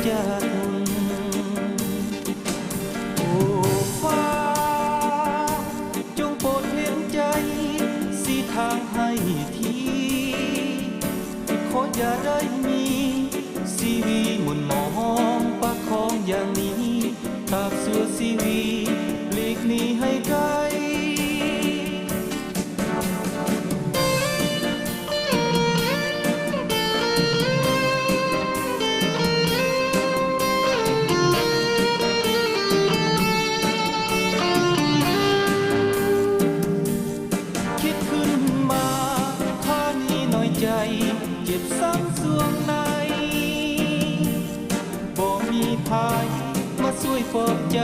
จันทร์โอ้ฟ้าจงโปรดเห็นใจสีทางให้ทีขออย่าได้มีชีวีหมุนมองประคองอย่างนี้ตราบชั่วชีวีหลีกหนีให้ไกลคิดขึ้นมาท่านี้น้อยใจเจ็บซ้ำสวงในบ่มีภายมาช่วยปลอบใจ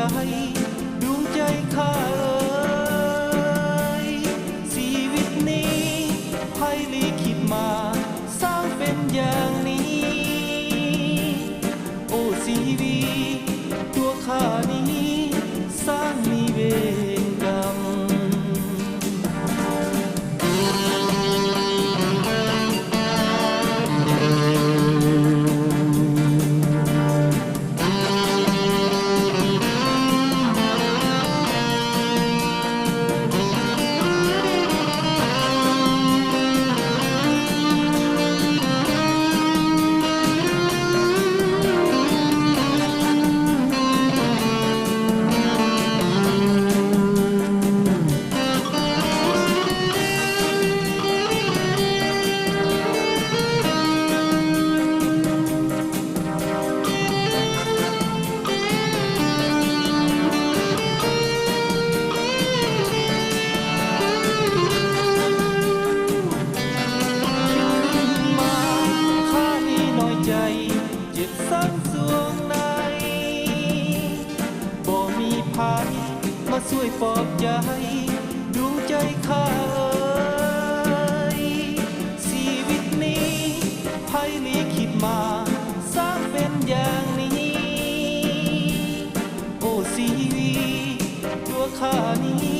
ดวงใจข้าเอ่ยชีวิตนี้ไพ่ลิขิตมาสร้างเป็นอย่างนี้โอ้ชีวิตตัวข้านี้สร้างมีเวรกรรมเจ็บซ้ำสวงในบ่มีภายมาช่วยปลอบใจดวงใจข้าเอ่ยชีวิตนี้ไพ่ลิขิตมาสร้างเป็นอย่างนี้โอ้ชีวิตตัวข้านี้